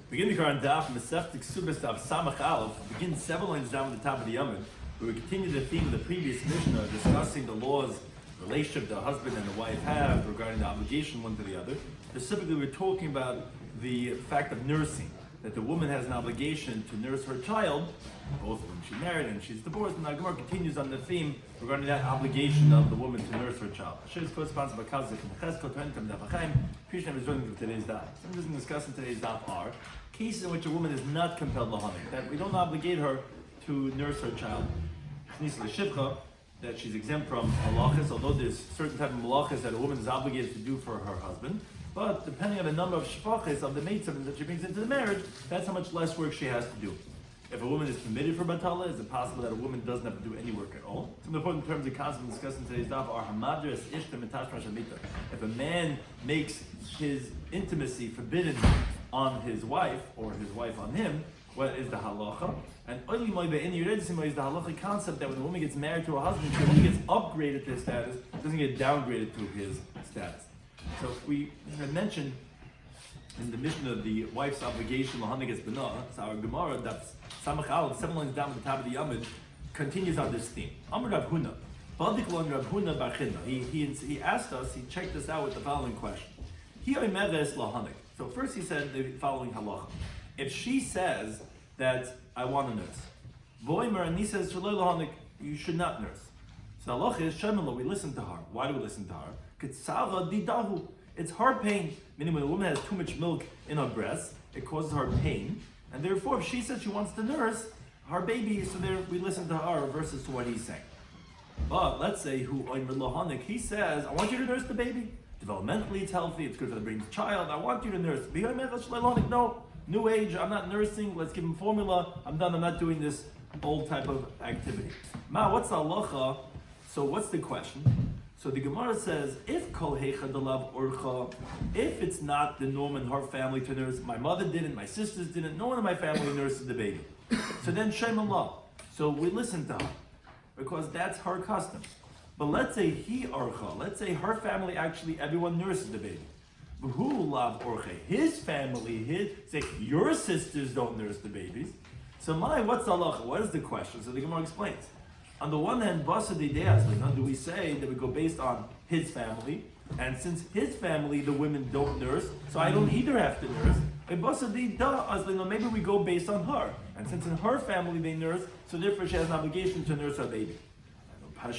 Beginning our Daf Mesech Kesuvos Daf Samach Aleph begins several lines down at the top of the Yomim, where we continue the theme of the previous Mishnah, discussing the laws, relationship the husband and the wife have regarding the obligation one to the other. Specifically, we're talking about the fact of nursing, that the woman has an obligation to nurse her child, both when she's married and she's divorced. And the Gemara continues on the theme regarding that obligation of the woman to nurse her child. Today's Daf. Some of the discussed in today's Daf are cases in which a woman is not compelled lahanik, that we don't obligate her to nurse her child. That she's exempt from malachas, although there's certain type of malachas that a woman is obligated to do for her husband. But depending on the number of shvachas of the maidservant that she brings into the marriage, that's how much less work she has to do. If a woman is committed for batala, is it possible that a woman doesn't have to do any work at all? Some important terms of concept discussed in today's daf are hamadras ishta mitashma shamita. If a man makes his intimacy forbidden on his wife, or his wife on him, what is the halacha? And oili moibe in Yuredsimo is the halacha concept that when a woman gets married to a husband, she gets upgraded to his status, doesn't get downgraded to his status. So we had mentioned in the Mishnah the wife's obligation lahanik is b'na. So our Gemara, that's Samach Aleph, 7 lines down at the top of the Yomim, continues on this theme. Amar Rav Huna, Badiklon Rav Huna bar Chidna. He asked us, he checked us out with the following question. Hi oimeres lahanik. So first he said the following halacha. If she says that I want to nurse, Voimer, and he says shaloi lahanik, you should not nurse. So halacha is shemelo, we listen to her. Why do we listen to her? Kitsava didahu. It's her pain, meaning when a woman has too much milk in her breast, it causes her pain, and therefore if she says she wants to nurse her baby, so there we listen to her versus to what he's saying. But let's say who oimer lahanik, he says, I want you to nurse the baby. Developmentally it's healthy, it's good for the brain of the child, I want you to nurse. No, new age, I'm not nursing, let's give him formula, I'm done, I'm not doing this old type of activity. Ma, what's the halacha? So what's the question? So the Gemara says, if kol heicha delav orcha, if it's not the norm in her family to nurse, my mother didn't, my sisters didn't, no one in my family nurses the baby. So then shem Allah. So we listen to her, because that's her custom. But let's say he orcha, let's say her family actually, everyone nurses the baby. V'hu lav orcha, his family, say your sisters don't nurse the babies. So what's the halacha? What is the question? So the Gemara explains. On the one hand, do we say that we go based on his family, and since his family, the women don't nurse, so I don't either have to nurse. Maybe we go based on her, and since in her family they nurse, so therefore she has an obligation to nurse her baby. We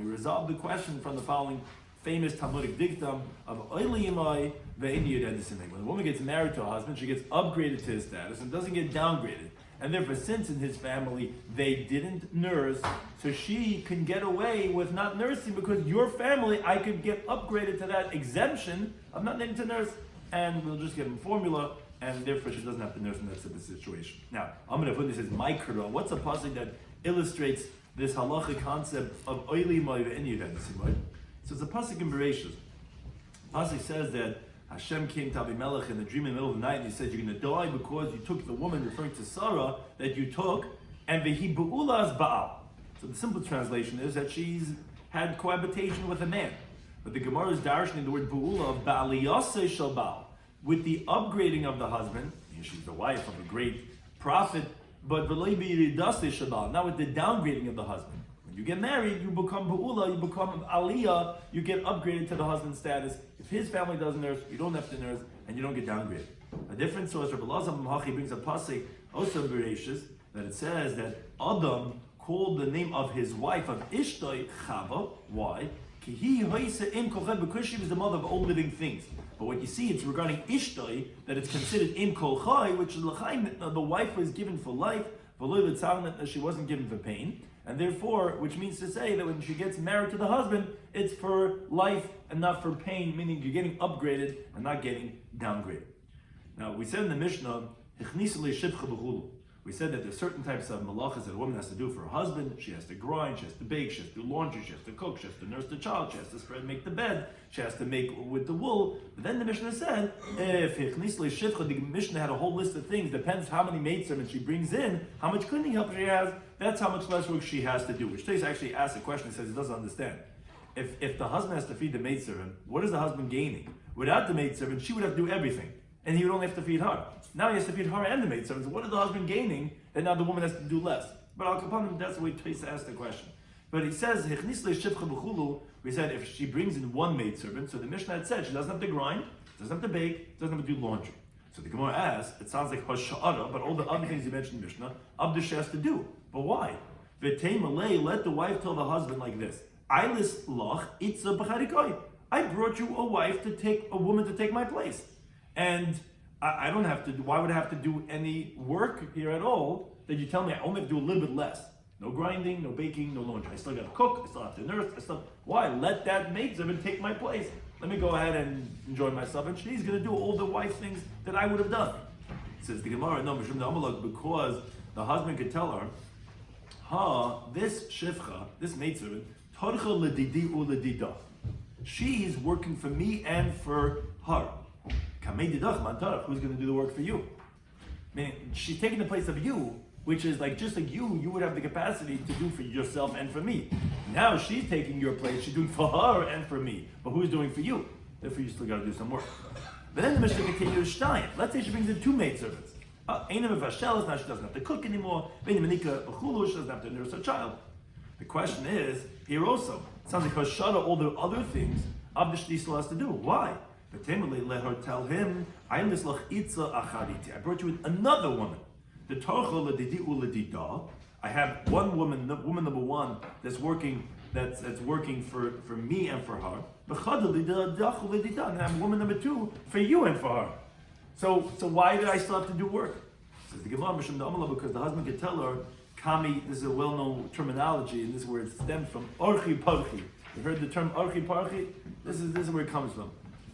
resolve the question from the following famous Talmudic dictum of oili yomai ve'en yuredsimo. When a woman gets married to a husband, she gets upgraded to his status and doesn't get downgraded. And therefore, since in his family they didn't nurse, so she can get away with not nursing because your family, I could get upgraded to that exemption of not needing to nurse, and we'll just give him formula, and therefore she doesn't have to nurse, and that's the situation. Now, I'm going to put this as micro. What's a pasuk that illustrates this halachic concept of oili moiv and yuredsimo? So it's a pasuk in Bereshis. Pasuk says that Hashem came to Abimelech in a dream in the middle of the night, and he said, you're going to die because you took the woman, referring to Sarah, that you took, and vehi bu'ulas ba'al. So the simple translation is that she's had cohabitation with a man. But the Gemara is darshaning the word bu'ula of ba'aliyaseh shel ba'al, with the upgrading of the husband. She's the wife of a great prophet, but v'loi b'iridaseh shel ba'al, not with the downgrading of the husband. You get married, you become bu'ula, you become aliyah, you get upgraded to the husband's status. If his family doesn't nurse, you don't have to nurse, and you don't get downgraded. A different source, Rabbi Lazar Mahachi brings a pasuk, also Bereshis, that it says that Adam called the name of his wife of Ishtoi Chava. Why? Because she was the mother of all living things. But what you see, it's regarding Ishtoi, that it's considered Im Kol Chai, which the wife was given for life, that she wasn't given for pain. And therefore, which means to say that when she gets married to the husband, it's for life and not for pain, meaning you're getting upgraded and not getting downgraded. Now, we said in the Mishnah, we said that there's certain types of malachas that a woman has to do for her husband. She has to grind, she has to bake, she has to do laundry, she has to cook, she has to nurse the child, she has to spread, make the bed, she has to make with the wool. But then the Mishnah said, if the Mishnah had a whole list of things, depends how many maidservants she brings in, how much cleaning help she has, that's how much less work she has to do. Which Tais actually asks a question, he says he doesn't understand. If the husband has to feed the maidservant, what is the husband gaining? Without the maidservant, she would have to do everything. and he would only have to feed her. Now he has to feed her and the maidservants. What is the husband gaining that now the woman has to do less? But Al Kapanim, that's the way Teresa asked the question. But he says, we said if she brings in one maidservant, so the Mishnah had said she doesn't have to grind, doesn't have to bake, doesn't have to do laundry. So the Gemara asks, it sounds like Hasha'ara, but all the other things you mentioned in the Mishnah, Abdush has to do. But why? Let the wife tell the husband like this. I brought you a wife a woman to take my place. And I don't have to, why would I have to do any work here at all that you tell me I only have to do a little bit less? No grinding, no baking, no laundry. I still got to cook, I still have to nurse, why? Let that maidservant take my place. Let me go ahead and enjoy myself, and she's going to do all the wife things that I would have done. Says the Gemara, no, because the husband could tell her, this shifcha, this maidservant, she's working for me and for her. Who's going to do the work for you? Meaning, she's taking the place of you, which is like just like you would have the capacity to do for yourself and for me. Now she's taking your place, she's doing for her and for me. But who's doing for you? Therefore you still got to do some work. But then the Mishnah continues, let's say she brings in two maidservants. Now she doesn't have to cook anymore. She doesn't have to nurse her child. The question is, here also, it sounds like Hashara, all the other things, Abdishti still has to do. Why? But Temelei let her tell him, I brought you in another woman. I have one woman, woman number one, that's working for me and for her. And I have woman number two for you and for her. So why did I still have to do work? Says the Gemara, because the husband could tell her, Kami, this is a well-known terminology, and this is where it stems from, Orchi Parchi. You heard the term Orchi Parchi? This is where it comes from.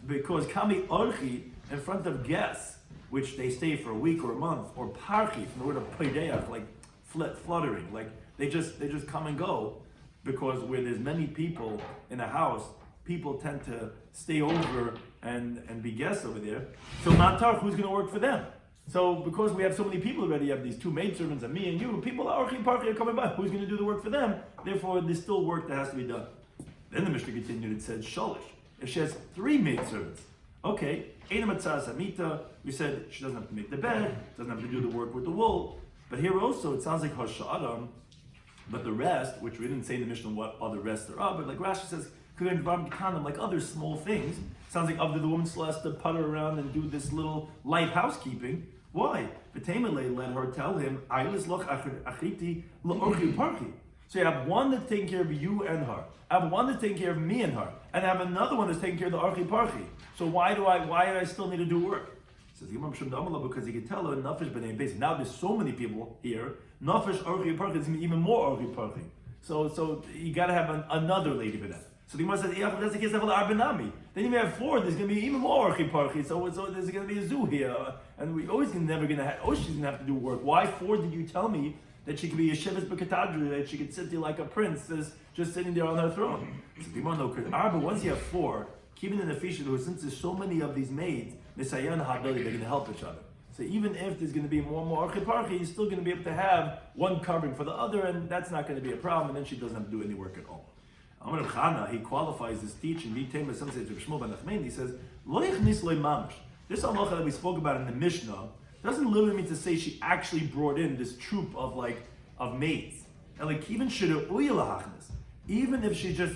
Because Kami Orchi, in front of guests, which they stay for a week or a month, or Parchi, from the word of Paideach, like fluttering, like they just come and go, because where there's many people in a house, people tend to stay over and be guests over there. So Matar, who's going to work for them? So because we have so many people already, you have these two maidservants and me and you, people are coming by. Who's going to do the work for them? Therefore, there's still work that has to be done. Then the Mishnah continued, it said, Shalish. If she has three maidservants, okay, we said she doesn't have to make the bed, doesn't have to do the work with the wool. But here also, it sounds like Hasha'aram, but the rest, which we didn't say in the Mishnah what other rest there are, but like Rashi says, like other small things, sounds like after the woman still has to putter around and do this little light housekeeping. Why? V'temelei let her tell him, so you have one that's taking care of you and her. I have one that's taking care of me and her. And I have another one that's taking care of the archi parchi. So why do I still need to do work? Says the Gemara because he could tell her nafish b'nei beis. Now there's so many people here. Nafish archi parchi is even more archi parchi. So you got to have another lady for that. So the Gemara says, that's the case of Arbenami. Then you may have four, there's going to be even more archi parchi. So there's going to be a zoo here. And we always she's going to have to do work. Why four did you tell me that she could be a Yeshivas B'Katadri, that she could sit there like a princess, just sitting there on her throne? So the Gemara knows, but once you have four, keeping in the fish, since there's so many of these maids, they're going to help each other. So even if there's going to be more and more archi parchi, you're still going to be able to have one covering for the other, and that's not going to be a problem, and then she doesn't have to do any work at all. Amar Chana, he qualifies his teaching. Some say he says, Lo yichnis lo mamish. This halacha that we spoke about in the Mishnah doesn't literally mean to say she actually brought in this troop of maids. And even even if she just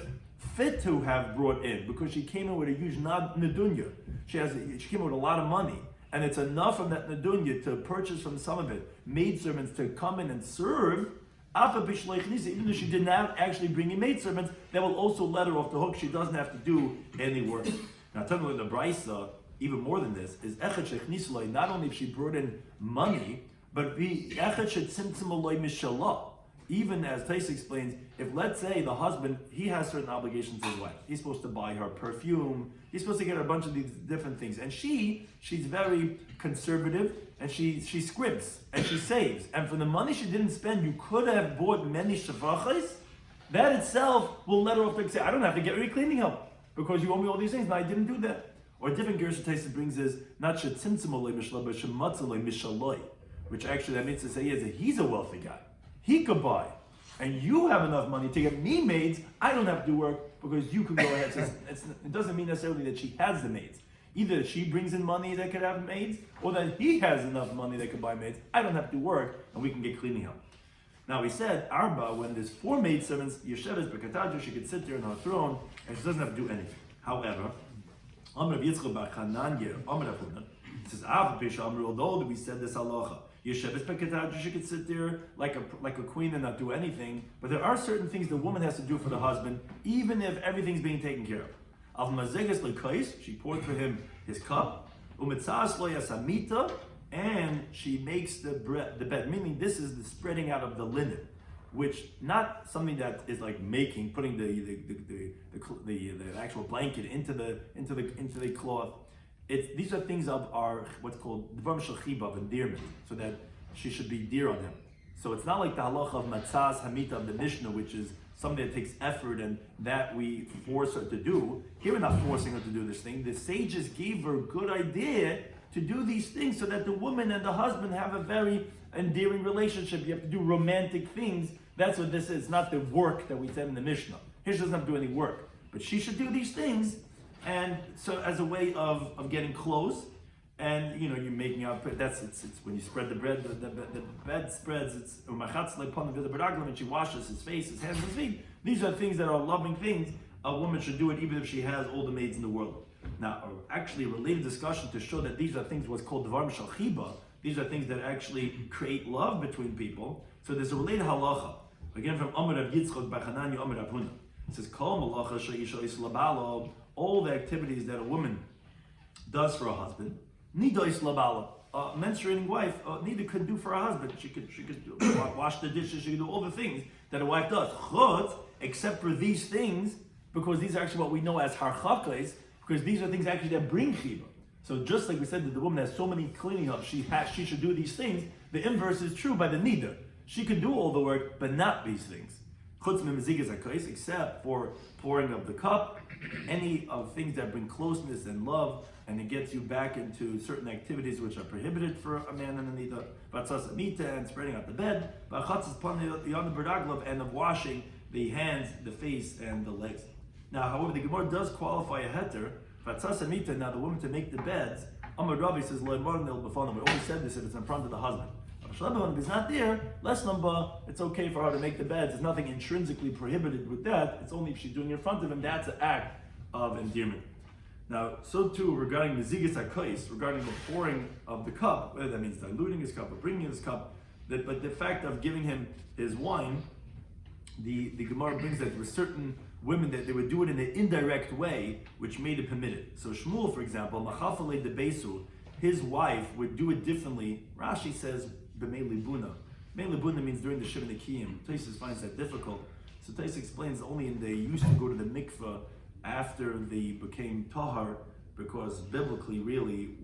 fit to have brought in, because she came in with a huge nadunya, she came in with a lot of money, and it's enough from that nadunya to purchase from some of it maidservants to come in and serve. Even though she did not actually bring in maidservants, that will also let her off the hook. She doesn't have to do any work. Now, tell me the Brisa, even more than this, is echet shechnisloi. Not only if she brought in money, but echet shetzimtzimoloi mishalah. Even as Tais explains, if let's say the husband, he has certain obligations to his wife. He's supposed to buy her perfume. He's supposed to get her a bunch of these different things. And she's very conservative, and she scrims, and she saves. And for the money she didn't spend, you could have bought many shavachas. That itself will let her off to say, I don't have to get any cleaning help, because you owe me all these things, and I didn't do that. Or a different Gershon Tais brings is, not shetzimtzimoloi mishaloi, but shematzaloi mishaloi. Which actually that means to say he's a wealthy guy. He could buy, and you have enough money to get me maids. I don't have to do work because you can go ahead. It doesn't mean necessarily that she has the maids. Either she brings in money that could have maids, or that he has enough money that could buy maids. I don't have to work, and we can get cleaning help. Now we said, Arba, when there's 4 maidservants, Yesheves Bekataju, she could sit there on her throne, and she doesn't have to do anything. However, Amr Yitzchak Bar Chananya, Amr Afuna, it says, although we said this halacha, Yesheves Bekataju, she could sit there like a queen and not do anything, but there are certain things the woman has to do for the husband, even if everything's being taken care of. Al Mazeges Lekais, she poured for him his cup, Umitzas Lo Yasamita, and she makes the bed, meaning this is the spreading out of the linen, which not something that is like putting the actual blanket into the cloth. These are things of our what's called dvarim shel chiba, of endearment, so that she should be dear on him. So it's not like the halacha of matzas hamita of the Mishnah, which is something that takes effort and that we force her to do. Here we're not forcing her to do this thing. The sages gave her a good idea to do these things so that the woman and the husband have a very endearing relationship. You have to do romantic things. That's what this is, not the work that we said in the Mishnah. Here she doesn't have to do any work, but she should do these things, and so as a way of getting close. And you're making up. It's when you spread the bread, the bed spreads. It's and she washes his face, his hands, his feet. These are things that are loving things. A woman should do it even if she has all the maids in the world. Now, actually, a related discussion to show that these are things what's called dvarim shel chiba. These are things that actually create love between people. So there's a related halacha. Again, from Amr of Yitzchak Bar Chananya, Amr of Huna. It says, Kol malacha she'isha islabalo, all the activities that a woman does for a husband, nida islabala, a menstruating wife neither could do for her husband. She could wash the dishes, she could do all the things that a wife does. Chutz, except for these things, because these are actually what we know as harchakais, because these are things actually that bring chiba. So just like we said that the woman has so many cleaning up, she should do these things. The inverse is true by the nida. She could do all the work, but not these things. Chutz memezigas hakais, except for pouring of the cup, any of things that bring closeness and love, and it gets you back into certain activities which are prohibited for a man and a nida. Batzas amita, and spreading out the bed. Bachatzas pan yad b'raglav, and of washing the hands, the face, and the legs. Now, however, the Gemara does qualify a heter. Batzas amita, now the woman to make the beds. Amar Rabbi says, Lo nil b'fanam. We only said this if it's in front of the husband. If it's not there, less number, it's okay for her to make the beds. There's nothing intrinsically prohibited with that. It's only if she's doing it in front of him, that's an act of endearment. Now, so too regarding the zigas hakais, regarding the pouring of the cup, whether that means diluting his cup or bringing his cup, but the fact of giving him his wine, the Gemara brings that there were certain women that they would do it in an indirect way, which made it permitted. So Shmuel, for example, Machafale de Besu, his wife would do it differently. Rashi says, B'mei libuna. B'mei libuna means during the Shiva Nikiyim. Taisus finds that difficult. So Taisus explains only they used to go to the mikveh after they became tahar, because biblically, really,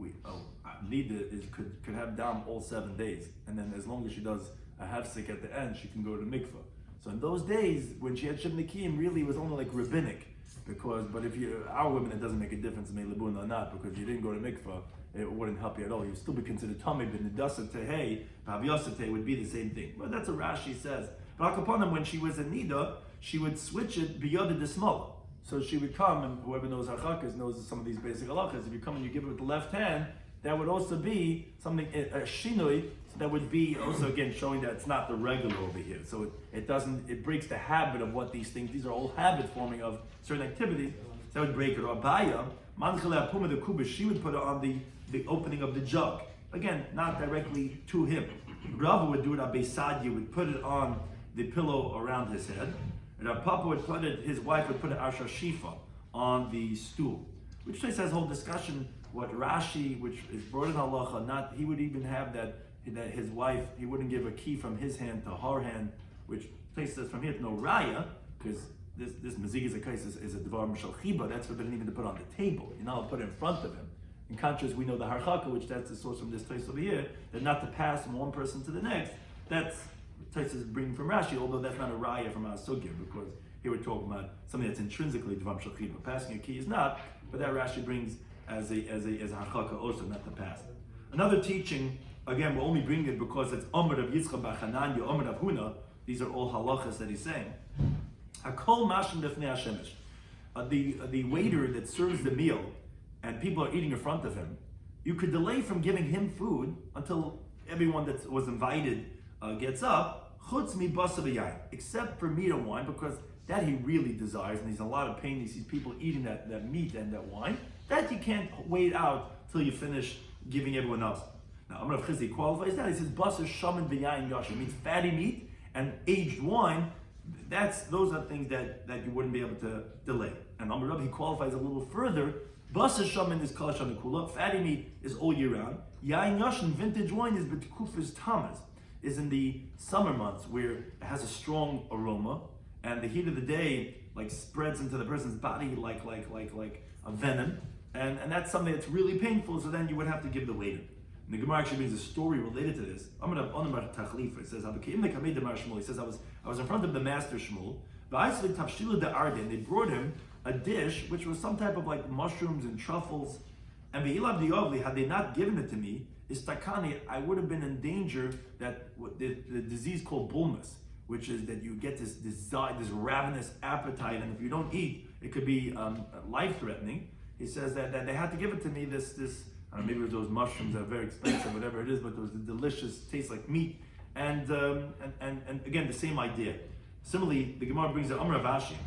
Nida could have dam all 7 days, and then as long as she does a hefsek at the end, she can go to the mikveh. So in those days, when she had Shiv Nikiyim, really it was only like rabbinic, but if our women, it doesn't make a difference, B'mei libuna or not, because you didn't go to mikveh, it wouldn't help you at all. You'd still be considered tamei, but nidasa tehei, b'havyasa would be the same thing. But that's what Rashi says. But Akapanim, when she was a nida, she would switch it biyada desmola. So she would come, and whoever knows Harchakas knows some of these basic halachas. If you come and you give it with the left hand, that would also be something, a shinoi, that would be also again showing that it's not the regular over here. So it breaks the habit of what these things, these are all habit forming of certain activities. So that would break it. Or Abaya, Manchele Apuma the Kuba, she would put it on the opening of the jug. Again, not directly to him. Rava would do it, Abesadya would put it on the pillow around his head. And our Papa would put it, his wife would put it Asher Shifa on the stool. Which place has a whole discussion, what Rashi, which is brought in halacha, he would even have that his wife, he wouldn't give a key from his hand to her hand, which place says from here to no raya, because this mazigas hakais is a dvar mishal chiba, that's forbidden even to put on the table. You're not allowed to put it in front of him. In contrast, we know the harchaka, which that's the source from this place over here, that not to pass from one person to the next, that's Taisus bringing from Rashi, although that's not a raya from our sugya, because here we're talking about something that's intrinsically dvar mishal chiba. Passing a key is not, but that Rashi brings as a harchaka also, not to pass. Another teaching, again, we're only bringing it because it's Amr of Yitzchak Bar Chananya, Amr of Huna. These are all halachas that he's saying. Hakol mashim lefnei hashemesh. The waiter that serves the meal, and people are eating in front of him, you could delay from giving him food until everyone that was invited gets up, chutz mi basa v'yayin, except for meat and wine, because that he really desires, and he's in a lot of pain. He sees people eating that meat and that wine. That you can't wait out till you finish giving everyone else. Now, Amar Rav Chizdi qualifies that. He says, basa shaman v'yayin yashin, means fatty meat and aged wine. Those are things that you wouldn't be able to delay. And Amar Rav, he qualifies a little further. Basa shaman is kol shana kula. Fatty meat is all year round. Yain yashin, vintage wine, is betkufas tamas, is in the summer months where it has a strong aroma, and the heat of the day like spreads into the person's body like a venom, and that's something that's really painful. So then you would have to give the waiter. And the Gemara actually brings a story related to this. It says, he says, I was in front of the master Shmuel, and they brought him a dish which was some type of like mushrooms and truffles, and had they not given it to me, I would have been in danger that the disease called bulmus, which is that you get this ravenous appetite, and if you don't eat, it could be life-threatening. He says that they had to give it to me, this I don't know, maybe it was those mushrooms that are very expensive, whatever it is, but it was the delicious, tastes like meat, and again, the same idea. Similarly, the Gemara brings the Amar Rav Ashi. It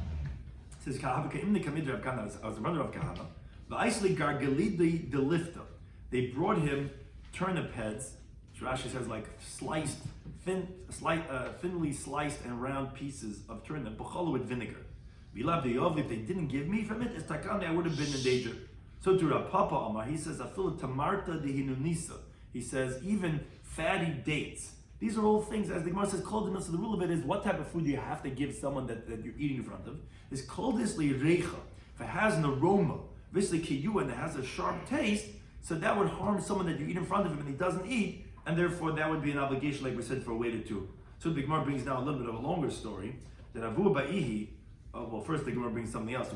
says, I was the brother of Kahana, they brought him turnip heads, which Rashi says like thinly sliced and round pieces of turnip, with vinegar. If they didn't give me from it, I would have been in danger. So to Rav Papa Amar, he says, he says, even fatty dates. These are all things, as the Gemara says, so the rule of it is, what type of food do you have to give someone that you're eating in front of? It's called this reicha. If it has an aroma, visli kiyu, and it has a sharp taste, so that would harm someone that you eat in front of him and he doesn't eat, and therefore that would be an obligation, like we said, for a waiter too. So the Gemara brings now a little bit of a longer story, that Avu Ba'ihi, first the Gemara brings something else.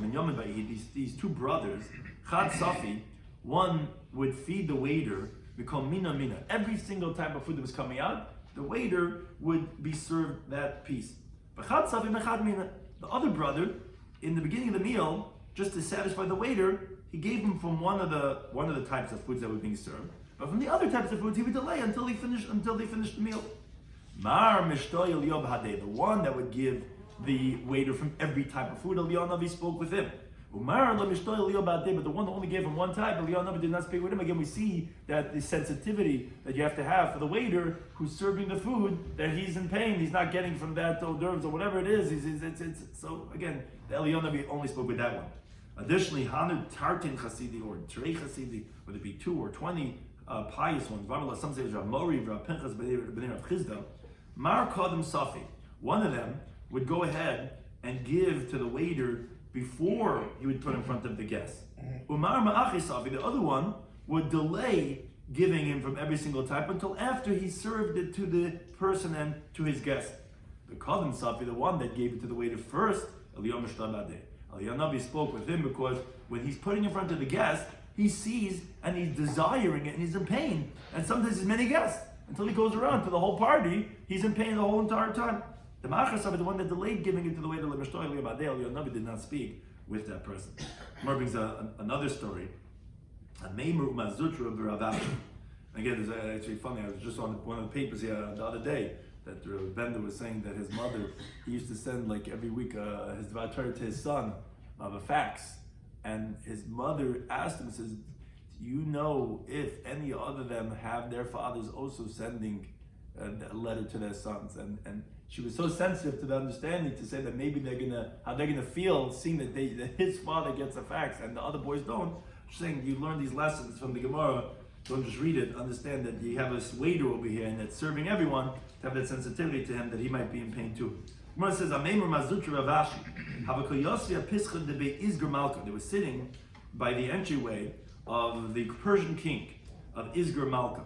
These two brothers, Chad Safi, one would feed the waiter, we call mina mina. Every single type of food that was coming out, the waiter would be served that piece. But Chad Safi mechad mina. The other brother, in the beginning of the meal, just to satisfy the waiter, he gave him from one of the types of foods that were being served. But from the other types of foods, he would delay until they finished the meal. Mar mishtoy Eliyav hadeh, the one that would give the waiter from every type of food, Eliyav Navi spoke with him. Umar mishtoy Eliyav hadeh, but the one that only gave him one type, Eliyav Navi did not speak with him. Again, we see that the sensitivity that you have to have for the waiter who's serving the food, that he's in pain, he's not getting from that hors d'oeuvres or whatever it is. So again, the Eliyav Navi only spoke with that one. Additionally, Hanu Tartin Chasidi or Trei Chasidi, whether it be 2 or 20 pious ones, some say Rav Mori, Rav Pinchas, B'nai Rav Chizda, Mar Kadam Safi, one of them would go ahead and give to the waiter before he would put in front of the guest. Umar Ma'achi Safi, the other one, would delay giving him from every single type until after he served it to the person and to his guest. The Kadam Safi, the one that gave it to the waiter first, Eliyav Mishtabadeh. Eliyav Navi spoke with him because when he's putting in front of the guest, he sees and he's desiring it and he's in pain. And sometimes there's many guests. Until he goes around to the whole party, he's in pain the whole entire time. The Ma'achas, the one that delayed giving it to the waiter, Eliyav Navi did not speak with that person. Mar brings another story. A Meimur Mazutra of Rav Ashi. Again, it's actually funny. I was just on one of the papers here the other day that Bender was saying that his mother, he used to send like every week his Dvar Torah to his son of a fax, and his mother asked him, says, "Do you know if any other of them have their fathers also sending a letter to their sons?" And she was so sensitive to the understanding to say that maybe how they're gonna feel seeing that his father gets a fax and the other boys don't. She's saying you learn these lessons from the Gemara. Don't just read it. Understand that you have a waiter over here and that's serving everyone, to have that sensitivity to him that he might be in pain too. Gemara says, "Amemur Mazutra Rav Ashi." They were sitting by the entryway of the Persian king of Isgar Malka.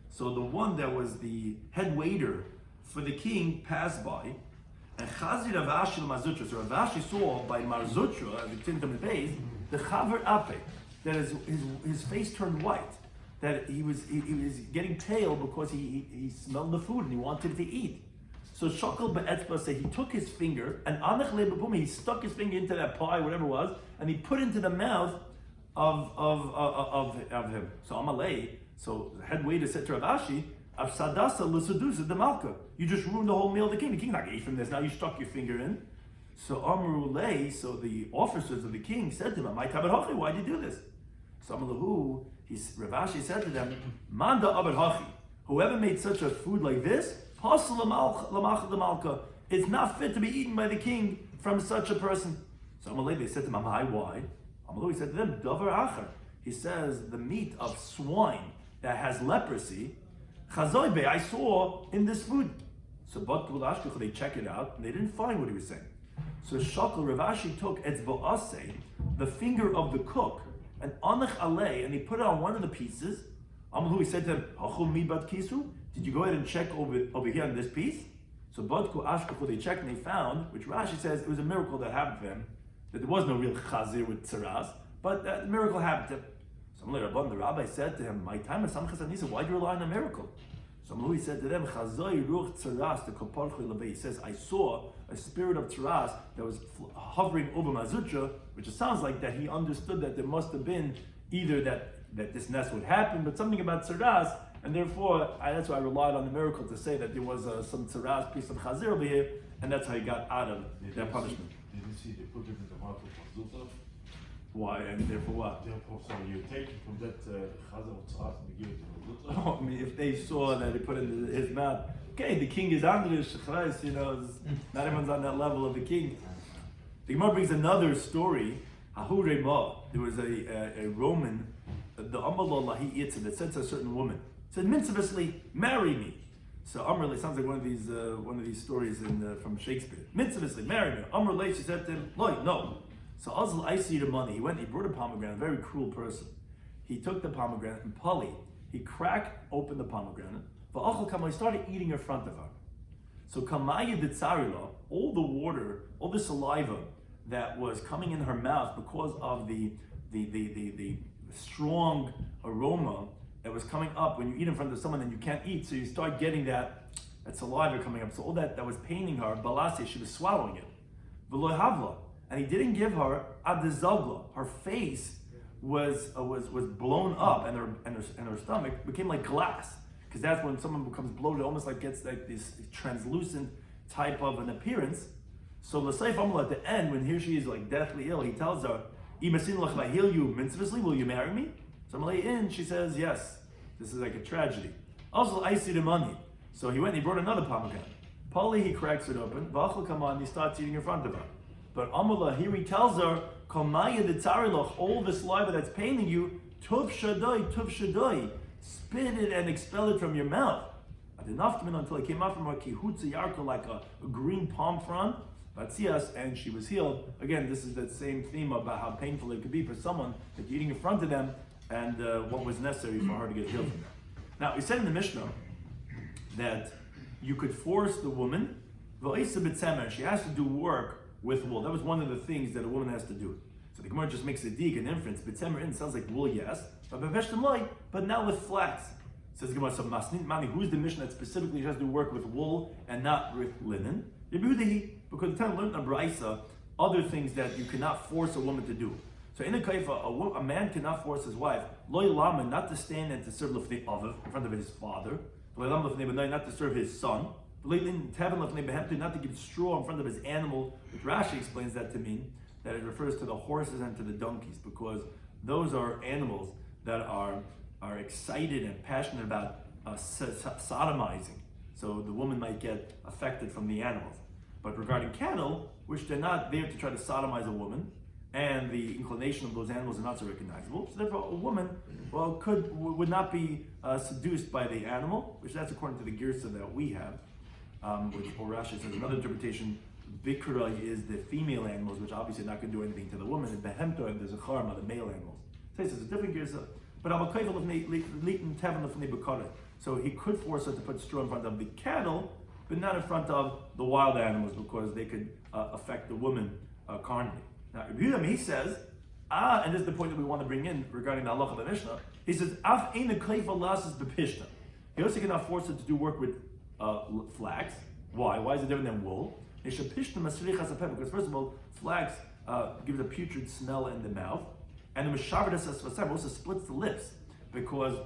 So the one that was the head waiter for the king passed by, and Chazi Rav Ashi Mazutra. So Rav Ashi saw by Marzutra, as it turned to the face, the Chaver Ape, that his face turned white, that he was getting pale because he smelled the food and he wanted to eat. So Shakal Be'etzba say he took his finger and Anach Lebapum, he stuck his finger into that pie, whatever it was, and he put it into the mouth of him. So Amalei, so the head waiter said to Rav Ashi, Afsadasa Lusadusa the Malka. You just ruined the whole meal of the king. The king not ate from this. Now you stuck your finger in. So Amrulei, so the officers of the king said to him, "My tabed hachi, why did you do this?" So Amalahu, Rav Ashi said to them, "Manda abed hachi. Whoever made such a food like this, pasal l'malcha the malka. It's not fit to be eaten by the king from such a person." So Amalei, they said to him, "Why?" Amalahu, he said to them, "Davar acher." He says the meat of swine that has leprosy, chazoibe, I saw in this food. So but they check it out and they didn't find what he was saying. So Shakal Rav Ashi took etzba'aseh, the finger of the cook, and anach alei, and he put it on one of the pieces. Amalu, he said to him, "Hachul mi bat kisu? Did you go ahead and check over here on this piece?" So Badku Ashkachu, they checked and they found, which Rashi says it was a miracle that happened to him, that there was no real chazir with tzaras, but that miracle happened to him. So the rabbi said to him, "My time is samchas anisa. Why do you rely on a miracle?" So he said to them, "Chazai ruch tzaras the koparchui lebei." He says, "I saw a spirit of tzaras that was hovering over Mazucha," which it sounds like that he understood that there must have been either that this nest would happen, but something about tzaras, and therefore that's why I relied on the miracle to say that there was some tzaras piece of chazir over here, and that's how he got out of that punishment. Did you see they put it in the mouth of Mazucha? Why, and therefore what? Therefore, so you take it from that chazir of tzaras and give it to Mazucha? Oh, I mean, if they saw that he put it in his mouth, okay, the king is under the shechrais, not everyone's on that level of the king. The Gemara brings another story. There was a Roman, the Amalallahi Yitzah, that said to a certain woman, said, "Mitzvahly, marry me." So Amrullah sounds like one of these stories from Shakespeare. "Mitzvahly, marry me." Amrullah, she said to him, "No." So Azal, I see the money. He brought a pomegranate, a very cruel person. He took the pomegranate and he cracked open the pomegranate. He started eating in front of her. So Kamaya de Tsarila, all the water, all the saliva that was coming in her mouth because of the strong aroma that was coming up when you eat in front of someone and you can't eat, so you start getting that saliva coming up. So all that was paining her, balase, she was swallowing it. V'lo havla, and he didn't give her adizagla. Her face was blown up, and her stomach became like glass. Because that's when someone becomes bloated, almost like gets like this translucent type of an appearance. So L'Seif Amla at the end, when here she is like deathly ill, he tells her, "Imasin lach heal you mitzvahly, will you marry me?" So Amalei in, she says, "Yes." This is like a tragedy. Also, I see the money. So he went and he brought another pomegranate. Pali, he cracks it open. V'achal come on, he starts eating in front of her. But Amala, here he tells her, "Kamaya the tzarilach, all the saliva that's paining you, tuv shadai, spit it and expel it from your mouth." I did not until it came out from her kihutza yarko, like a green palm frond. Vatzias, and she was healed. Again, this is that same theme about how painful it could be for someone that you're eating in front of them, and what was necessary for her to get healed from that. Now, we said in the Mishnah that you could force the woman, she has to do work with wool. That was one of the things that a woman has to do. So the Gemara just makes a dig, an inference. B'tzemer in sounds like wool, yes, but now with flax. Says the Gemara, so masnin mani, who's the Mishnah that specifically has to do work with wool and not with linen? Because the time learned in Braisa other things that you cannot force a woman to do. So in a kaifa, a man cannot force his wife, loy lama, not to stand and to serve lefnei aviv, in front of his father, not to serve his son, not to give straw in front of his animal, which Rashi explains that to mean that it refers to the horses and to the donkeys, because those are animals that are excited and passionate about sodomizing. So the woman might get affected from the animals. But regarding cattle, which they're not there to try to sodomize a woman, and the inclination of those animals are not so recognizable, so therefore a woman, would not be seduced by the animal, which that's according to the girsa that we have, which Rashi says another interpretation, bikra is the female animals, which obviously are not going to do anything to the woman, and behemto, and there's a charma, the male animals. So he says it's a different girsa. But so he could force her to put straw in front of the cattle, but not in front of the wild animals, because they could affect the woman carnally. Now, he says, and this is the point that we want to bring in regarding the halacha of the Mishnah. He says, Af eina kaifa lasas bepishta. He also cannot force her to do work with flax. Why? Why is it different than wool? Because first of all, flax gives a putrid smell in the mouth, and the Meshavardas also splits the lips because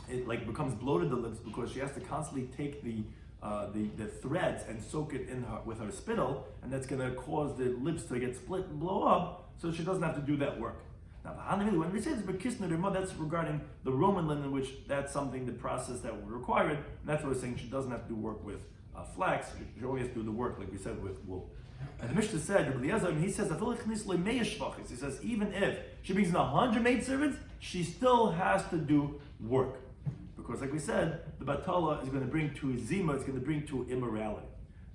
it like becomes bloated the lips because she has to constantly take the threads and soak it in her with her spittle, and that's going to cause the lips to get split and blow up, so she doesn't have to do that work. Now, when we say it's bekisner, that's regarding the Roman linen, which that's something, the process that would require it, and that's what we're saying. She doesn't have to do work with flax. She only has to do the work, like we said, with wool. And the Mishnah said, Rabbi Eliezer, he says, he says, even if she brings in 100 maidservants, she still has to do work. Because, like we said, the Batala is going to bring to Zima, it's going to bring to immorality.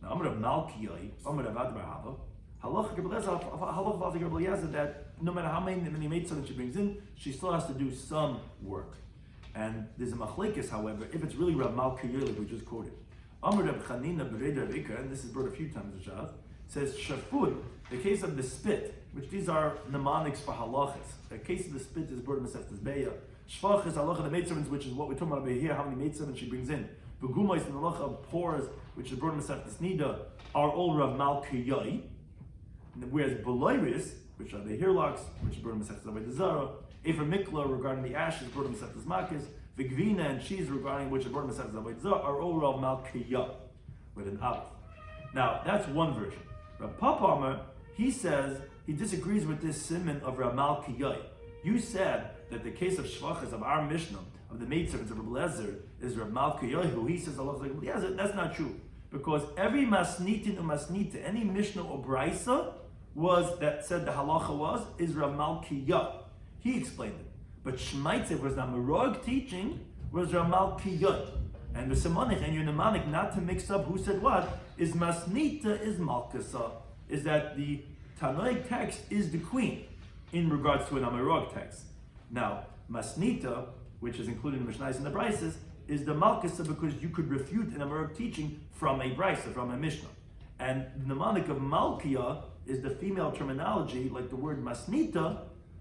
Now, I'm going to Malkiyai, I'm going to Vadbarhava. Halacha Rabbi Eliezer that no matter how many maidservants she brings in, she still has to do some work. And there's a machlekes, however, if it's really Rav Malkiyai, like we just quoted. Amr Reb Chanina Bereder Rika, and this is brought a few times in Shas, says Shafud, the case of the spit, which these are mnemonics for halachas. The case of the spit is brought in Masechtas Beya. Shvach is halacha the maidservants, which is what we're talking about over here, how many maidservants she brings in. Beguma is the halacha of pores, which is brought in Masechtas Nida, are all Rav Malkiyai. Whereas Beloiris, which are the hairlocks, which is brought in Masechtas Avodah Zarah, Efer Mikla regarding the ashes, brought in Masechtas Makis, Vigvina and cheese regarding which are brought in Masechtas Avodah Zarah, are all Rav Malkiyah with an aleph. Now that's one version. Rav Papa Amar, he says he disagrees with this simon of Rav Malkiyah. You said that the case of shvachas of our Mishnah of the maidservants of Rabbi Eliezer is Rav Malkiyah, who he says Allah like Rabbi Eliezer. That's not true, because every masnitin or masnita, any Mishnah or Brisa was that said the halacha is Rav Malkiyah. He explained it. But Shmaitzev was not Merog teaching, was Rav Malkiyah. And the Simonich and your mnemonic, not to mix up who said what, is Masnita is Malkasa, is that the Tanoic text is the queen in regards to an Amarog text. Now, Masnita, which is included in the Mishnahs and the Brises, is the Malkasa because you could refute an Amarog teaching from a Brisa, from a Mishnah. And the mnemonic of Malkiya is the female terminology, like the word Masnita,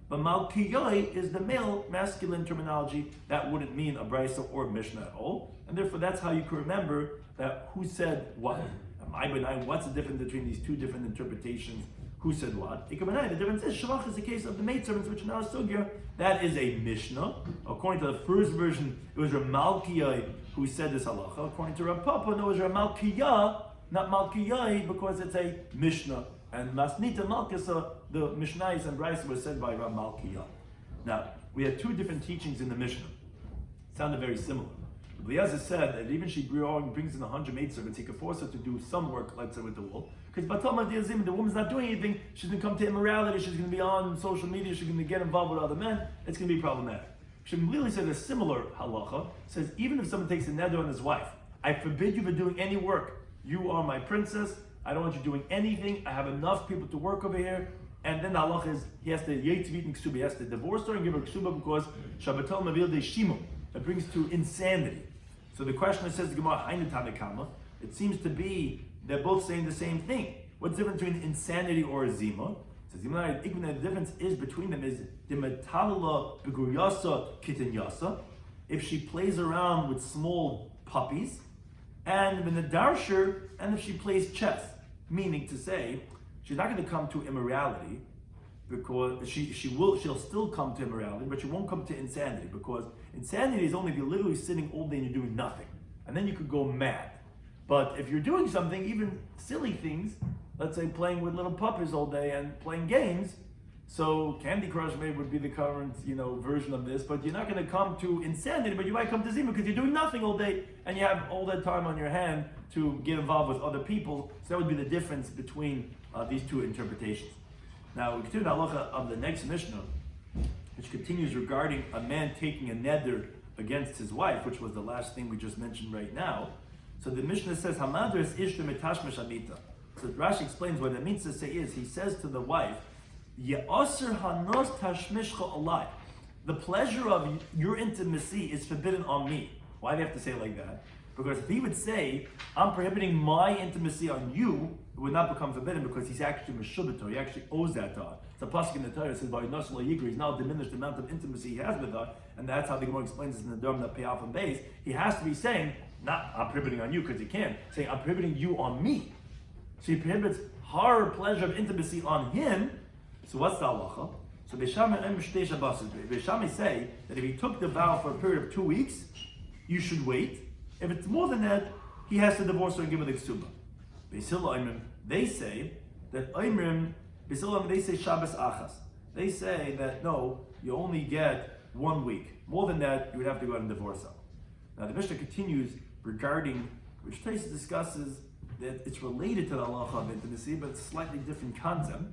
but Malkiyai is the male masculine terminology that wouldn't mean a Brisa or Mishnah at all. And therefore that's how you can remember that who said what. What's the difference between these two different interpretations? Who said what? The difference is Shavach is the case of the maidservants, which are now Sugya. That is a Mishnah. According to the first version, it was Rav Malkiyai who said this halacha. According to Rav Papa, no, it was Rav Malkiyah, not Malkiyai, because it's a Mishnah. And Masnita Malkasa, the Mishnais and Brisa was said by Rav Malkiyah. Now, we had two different teachings in the Mishnah. It sounded very similar. Eliezer said that even she brings in 100 maidservants, he could force her to do some work, let's say with the wool. Because the woman's not doing anything, she's going to come to immorality, she's going to be on social media, she's going to get involved with other men, it's going to be problematic. Shmuel said a similar halacha, says even if someone takes a neder on his wife, I forbid you from doing any work. You are my princess, I don't want you doing anything, I have enough people to work over here. And then the halacha is, he has to he has to divorce her and give her ksuba because Shabbatel Mavil de Shimon. That brings to insanity. So the question says, it seems to be they're both saying the same thing. What's the difference between insanity or a zima? So the difference is between them is the metalala beguyasa kitinyasa. If she plays around with small puppies, and the darsher, and if she plays chess, meaning to say she's not going to come to immorality, because she'll still come to immorality, but she won't come to insanity, because insanity is only if you're literally sitting all day and you're doing nothing, and then you could go mad. But if you're doing something, even silly things, let's say playing with little puppies all day and playing games, so Candy Crush maybe would be the current, version of this, but you're not going to come to insanity, but you might come to zima because you're doing nothing all day and you have all that time on your hand to get involved with other people. So that would be the difference between these two interpretations. Now we continue the halacha of the next Mishnah, which continues regarding a man taking a neder against his wife, which was the last thing we just mentioned right now. So the Mishnah says, Hamadras ishta mitashmesh amita. So Rashi explains what it means to say is, he says to the wife, Ye'aser hanos tashmishcha alai. The pleasure of your intimacy is forbidden on me. Why do you have to say it like that? Because if he would say, I'm prohibiting my intimacy on you, it would not become forbidden because he's actually meshubito, he actually owes that to her. It's a pasuk in the Torah says, by Nasla Yigri, he's now diminished the amount of intimacy he has with her, and that's how the Gemara explains this in the Durham that pay off and base. He has to be saying, not I'm prohibiting on you because he can, saying I'm prohibiting you on me. So he prohibits her pleasure of intimacy on him. So what's the halacha? So Beishami say that if he took the vow for a period of 2 weeks, you should wait. If it's more than that, he has to divorce her and give her the ksuba. They say that they say Shabbos Achas. They say that no, you only get 1 week. More than that, you would have to go out and divorce her. Now the Mishnah continues regarding, which Taisa discusses that it's related to the halacha of intimacy, but it's a slightly different concept.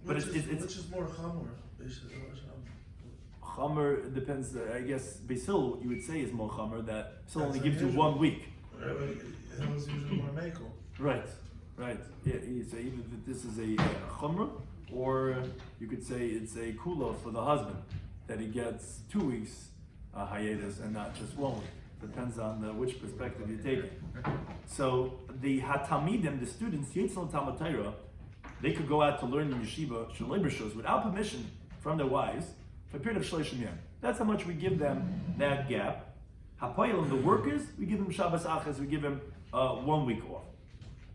But which is more chamor? Chamer depends. I guess Basil you would say is more chamer that Basil only gives you 1 week. It was usually more mekel. Right. Yeah, you say either that this is a chamer, or you could say it's a kula for the husband that he gets 2 weeks hiatus and not just 1 week. Depends on which perspective you take it. So the hatamidim, the students, Yitzhak Talmud Torah, they could go out to learn in yeshiva shalei without permission from their wives for a period of shleishim yom. That's how much we give them that gap. Hapoyelim, the workers, we give them Shabbos Achas, we give them 1 week off,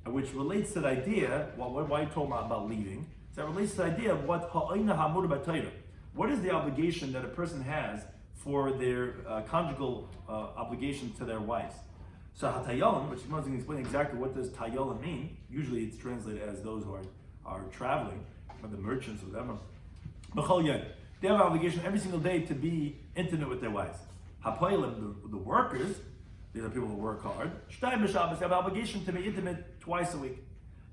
which relates to the idea. Why you told me about leaving? So that relates to the idea of what ha'ayna hamur b'Torah. What is the obligation that a person has for their conjugal obligation to their wives? So hatayolim, which is going to explain exactly what does tayolim mean. Usually it's translated as those who are traveling, or the merchants or whatever. B'chol yed, they have an obligation every single day to be intimate with their wives. Hapoyelim, the workers, these are people who work hard. Shtayim b'Shabbos, they have an obligation to be intimate twice a week.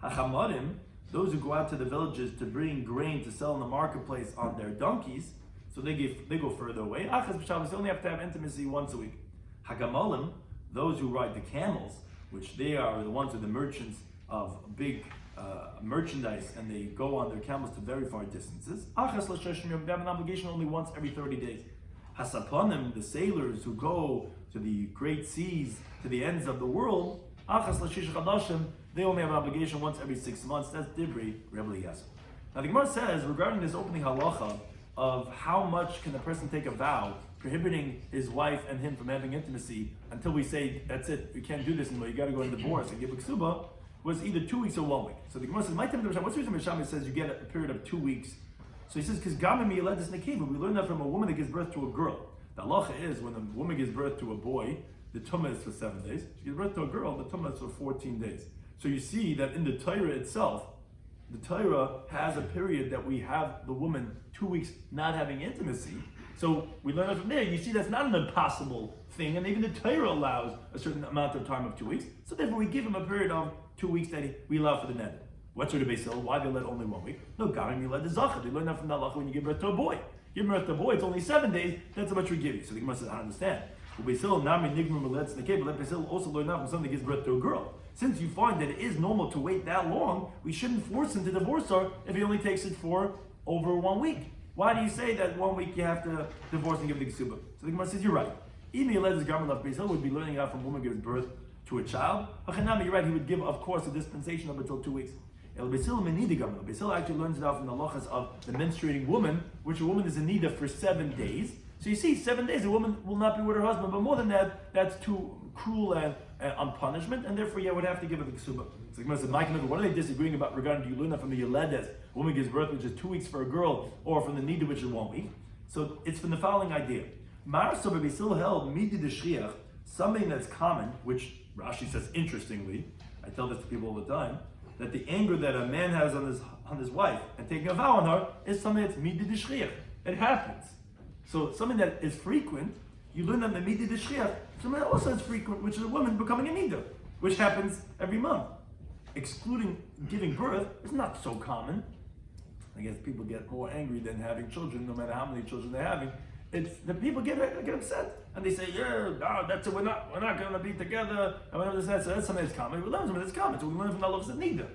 Hachamarim, those who go out to the villages to bring grain to sell in the marketplace on their donkeys, so they go further away. Achas b'Shabbos, they only have to have intimacy once a week. Hagamalim, those who ride the camels, which they are the ones who are the merchants of big merchandise, and they go on their camels to very far distances. Achas l'sheshim yom, they have an obligation only once every 30 days. Hasaponim, the sailors who go to the great seas, to the ends of the world, achas l'shish chadashim, they only have an obligation once every 6 months. That's Dibri, Rebbe Eliezer. Now the Gemara says, regarding this opening halacha of how much can a person take a vow, prohibiting his wife and him from having intimacy until we say, that's it, you can't do this anymore, you got to go to divorce and give a ksuba, was either 2 weeks or 1 week. So the Gemara says, what's the reason Mishami says you get a period of 2 weeks? So he says, because Gamim Yeledis Nekiva, we learn that from a woman that gives birth to a girl. The halacha is when a woman gives birth to a boy, the tumah is for 7 days. She gives birth to a girl, the tumah is for 14 days. So you see that in the Torah itself, the Torah has a period that we have the woman 2 weeks not having intimacy. So we learn from there, you see that's not an impossible thing, and even the Torah allows a certain amount of time of 2 weeks. So therefore we give him a period of 2 weeks that we allow for the neder. What's sort of Basil? Why they let only 1 week? No, Garim, you let the Zachar. They learn that from the halacha when you give birth to a boy. Give birth to a boy, it's only 7 days, that's how much we give you. So the Gemara says, I understand. But Basil, Nami, Nigmar, Meletz, Nekeh, but let Basil also learn that from somebody that gives birth to a girl. Since you find that it is normal to wait that long, we shouldn't force him to divorce her if he only takes it for over 1 week. Why do you say that 1 week you have to divorce and give the ksuba? So the Gemara says, you're right. Even Yeledis Garment of Basil would be learning out from a woman who gives birth to a child. You're right, he would give, of course, a dispensation up until 2 weeks. Basil actually learns it out from the halachas of the menstruating woman, which a woman is in nida for 7 days. So you see, 7 days a woman will not be with her husband, but more than that, that's too cruel and on punishment, and therefore you would have to give her the ksuba. So Gemara says, what are they disagreeing about regarding, do you learn that from the Yeledes, a woman gives birth, which is 2 weeks for a girl, or from the nida, which is 1 week? So it's from the following idea. Marasor Basil held midi de shriach, something that's common, which Rashi says interestingly, I tell this to people all the time, that the anger that a man has on his wife and taking a vow on her is something that's midi de shriach. It happens. So something that is frequent, you learn that the midi de shriach, something that also is frequent, which is a woman becoming a nida, which happens every month. Excluding giving birth is not so common. I guess people get more angry than having children, no matter how many children they're having. It's the people get upset and they say, yeah, no, that's it. We're not going to be together. And whatever this is, so that's something that's common. We learn something that's common. So we learn from the laws of nida.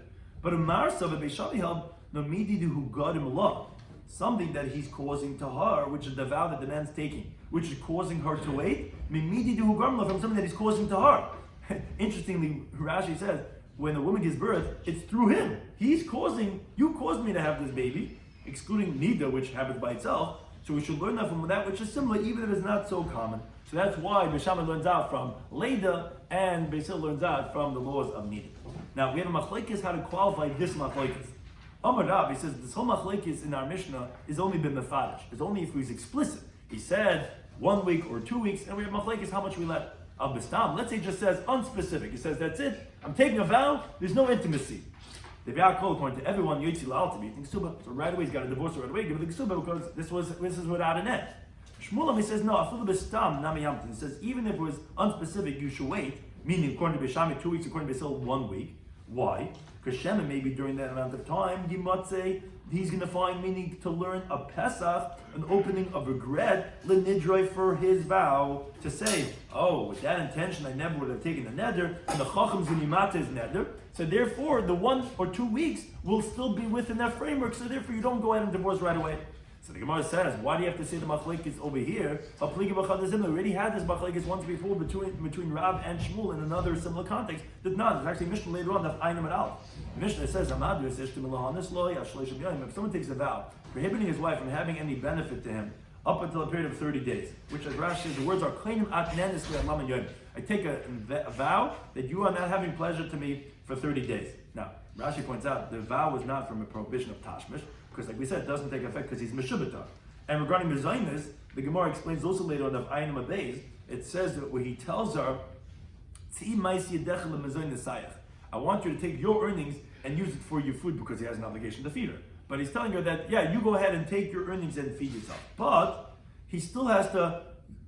But a marsa of Beishami held no mididu who got him law, something that he's causing to her, which is the vow that the man's taking, which is causing her to wait. Mididu who got him from something that he's causing to her. Interestingly, Rashi says, when a woman gives birth, it's through him. You caused me to have this baby, excluding Nida, which happens by itself. So we should learn that from that which is similar, even if it's not so common. So that's why Beishamai learns out from Leda, and Beisil learns out from the laws of Nida. Now, we have a machlekes how to qualify this machlekes. Amar Rab, he says, this whole machlekes in our Mishnah is only been mefadish. It's only if he's explicit. He said 1 week or 2 weeks, and we have machlekes how much we let. Al-Bistam, let's say, just says unspecific. He says, that's it. I'm taking a vow. There's no intimacy. The V'yakol, according to everyone, Yotzi La'al to be Ksuba. So right away, he's got to divorce her right away, give her the Ksuba, because this is without an end. Shmuel, he says, no, Afil Bistam, Nami Yamtin. He says, even if it was unspecific, you should wait, meaning according to Bishami, 2 weeks, according to Basil, 1 week. Why? Because Shema, maybe during that amount of time, Yimatze, he's going to find meaning to learn a Pesach, an opening of regret, Lenidroi for his vow, to say, oh, with that intention, I never would have taken the neder, and the Chacham's going to Yimate his neder. So therefore, the 1 or 2 weeks will still be within that framework, so therefore you don't go ahead and divorce right away. So the Gemara says, why do you have to say the machlekes over here? We already had this machlekes once before between Rav and Shmuel in another similar context. Did not. There's actually Mishnah later on that Einam and Aleph. Mishnah says, if someone takes a vow, prohibiting his wife from having any benefit to him up until a period of 30 days, which as Rashi says, the words are I take a vow that you are not having pleasure to me for 30 days. Now, Rashi points out the vow was not from a prohibition of tashmish, because like we said, it doesn't take effect because he's meshubata. And regarding mezainis, the Gemara explains also later on of Ayin Abayz, it says that where he tells her, I want you to take your earnings and use it for your food because he has an obligation to feed her. But he's telling her that, yeah, you go ahead and take your earnings and feed yourself. But he still has to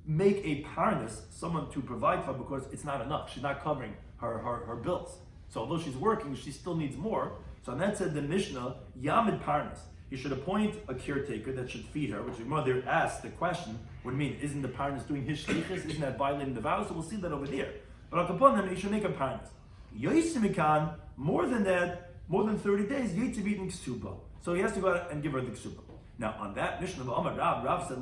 make a parnas, someone to provide for, because it's not enough. She's not covering her bills. So although she's working, she still needs more. So on that said, the Mishnah, Yamid Parnas, he should appoint a caretaker that should feed her, which the mother asked the question, what do you mean? Isn't the Parnas doing his shlichus? Isn't that violating the vow? So we'll see that over there. But upon them, he should make a Parnas. Yoisimikan, more than that, more than 30 days, Yitzibit in Ksuba. So he has to go out and give her the Ksuba. Now on that Mishnah of Amar Rav said,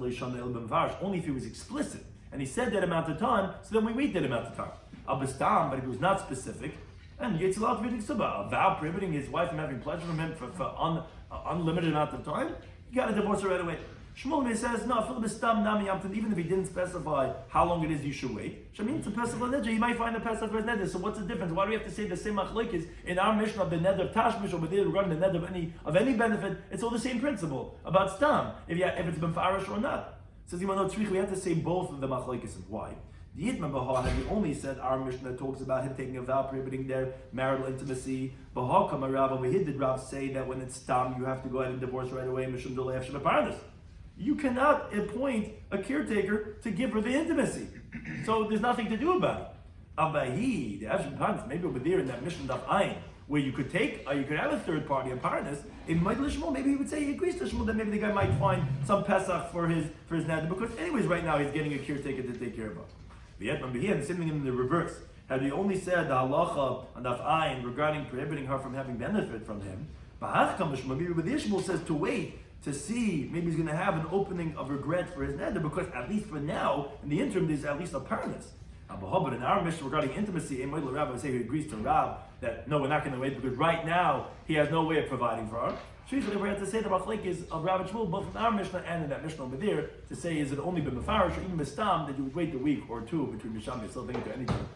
only if he was explicit. And he said that amount of time, so then we wait that amount of time. Abistam, but if it was not specific, and Yitzil out to be a vow prohibiting his wife from having pleasure from him for unlimited amount of time, you got to divorce her right away. Shmuel says, no, even if he didn't specify how long it is you should wait, Shamin to Pesach Neder, you might find a Pesach for his Neder. So what's the difference? Why do we have to say the same machlekes in our Mishnah of the Neder of Tashmish over there regarding the Neder of any benefit? It's all the same principle about Stam, if it's been Farish or not. Says we have to say both of the machlekes. Why? The Yitman Baha had only said our Mishnah talks about him taking a vow prohibiting their marital intimacy. Baha Kamarav over here did Rav say that when it's Stam you have to go ahead and divorce right away. Mishum Dolei Shema Parnas. You cannot appoint a caretaker to give her the intimacy. So there's nothing to do about it. Abahi, the Ashim Parnas, maybe over there in that Mishnah Daf Ayin, where you could have a third party, a Parnas, in Michael Shmuel, maybe he would say he agrees to Shmuel that maybe the guy might find some Pesach for his neder, because anyways right now he's getting a caretaker to take care of him. And the same thing in the reverse. Had he only said the halacha on Daf Ayin regarding prohibiting her from having benefit from him, maybe with Ishmael says to wait to see, maybe he's going to have an opening of regret for his neder, because at least for now, in the interim, there's at least a parnas. But in our Mishnah regarding intimacy, Rabbi would say he agrees to Rab that no, we're not going to wait because right now he has no way of providing for her. So usually we have to say the machlekes of Rav and Shmuel, both in our Mishnah and in that Mishnah over there, to say is it only been mefarish or even mistam that you would wait a week or two between Misham and still thinking to anything.